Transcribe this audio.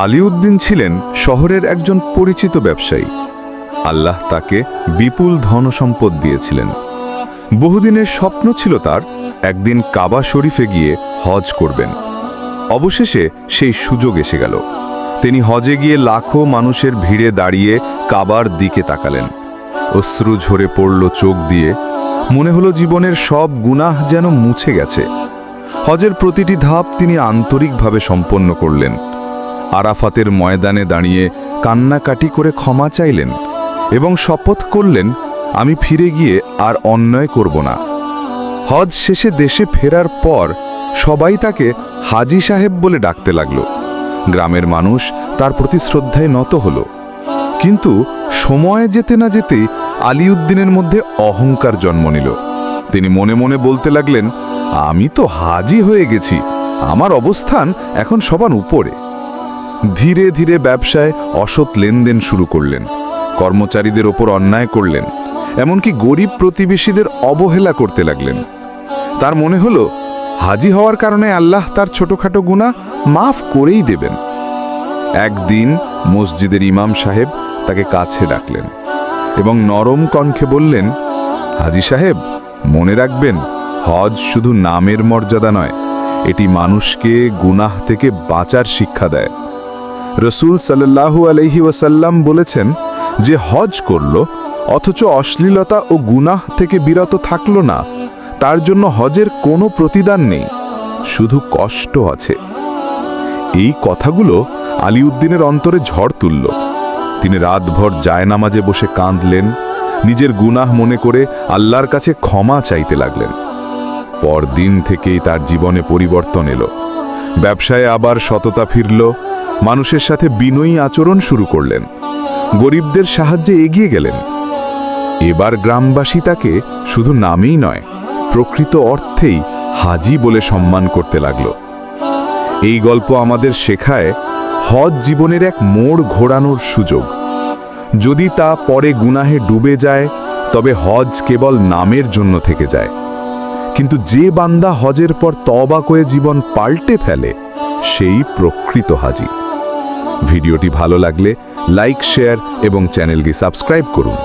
আলিউদ্দিন ছিলেন শহরের একজন পরিচিত ব্যবসায়ী। আল্লাহ তাকে বিপুল ধনসম্পদ দিয়েছিলেন। বহুদিনের স্বপ্ন ছিল তার একদিন কাবা শরীফে গিয়ে হজ করবেন। অবশেষে সেই সুযোগ এসে গেল। তিনি হজে গিয়ে লাখো মানুষের ভিড়ে দাঁড়িয়ে কাবার দিকে তাকালেন। অশ্রু ঝরে পড়ল চোখ দিয়ে। মনে হলো জীবনের সব গুনাহ যেন মুছে গেছে। হজের প্রতিটি ধাপ তিনি আন্তরিকভাবে সম্পন্ন করলেন। আরাফাতের ময়দানে দাঁড়িয়ে কান্নাকাটি করে ক্ষমা চাইলেন এবং শপথ করলেন, আমি ফিরে গিয়ে আর অন্যায় করব না। হজ শেষে দেশে ফেরার পর সবাই তাকে হাজী সাহেব বলে ডাকতে লাগল। গ্রামের মানুষ তার প্রতি শ্রদ্ধায় নত হল। কিন্তু সময় যেতে না যেতেই আলিউদ্দিনের মধ্যে অহংকার জন্ম নিল। তিনি মনে মনে বলতে লাগলেন, আমি তো হাজী হয়ে গেছি, আমার অবস্থান এখন সবার উপরে। ধীরে ধীরে ব্যবসায় অসৎ লেনদেন শুরু করলেন, কর্মচারীদের ওপর অন্যায় করলেন, এমনকি গরিব প্রতিবেশীদের অবহেলা করতে লাগলেন। তার মনে হলো হাজী হওয়ার কারণে আল্লাহ তার ছোটখাটো গুনাহ মাফ করেই দেবেন। একদিন মসজিদের ইমাম সাহেব তাকে কাছে ডাকলেন এবং নরম কণ্ঠে বললেন, হাজী সাহেব, মনে রাখবেন, হজ শুধু নামের মর্যাদা নয়, এটি মানুষকে গুনাহ থেকে বাঁচার শিক্ষা দেয়। রসুল সাল্লাল্লাহু আলাইহি ওয়াসাল্লাম বলেছেন, যে হজ করল অথচ অশ্লীলতা ও গুনাহ থেকে বিরত থাকল না, তার জন্য হজের কোনো প্রতিদান নেই, শুধু কষ্ট আছে। এই কথাগুলো আলিউদ্দিনের অন্তরে ঝড় তুলল। তিনি রাতভর জায়নামাজে বসে কাঁদলেন, নিজের গুনাহ মনে করে আল্লাহর কাছে ক্ষমা চাইতে লাগলেন। পরদিন থেকেই তার জীবনে পরিবর্তন এলো। ব্যবসায় আবার সততা ফিরল, মানুষের সাথে বিনয়ী আচরণ শুরু করলেন, গরিবদের সাহায্যে এগিয়ে গেলেন। এবার গ্রামবাসী তাকে শুধু নামেই নয়, প্রকৃত অর্থেই হাজী বলে সম্মান করতে লাগল। এই গল্প আমাদের শেখায়, হজ জীবনের এক মোড় ঘোরানোর সুযোগ। যদি তা পরে গুনাহে ডুবে যায়, তবে হজ কেবল নামের জন্য থেকে যায়। কিন্তু যে বান্দা হজের পর তওবা করে জীবন পাল্টে ফেলে, সেই প্রকৃত হাজী। ভিডিওটি ভালো লাগলে লাইক, শেয়ার এবং চ্যানেলটি সাবস্ক্রাইব করুন।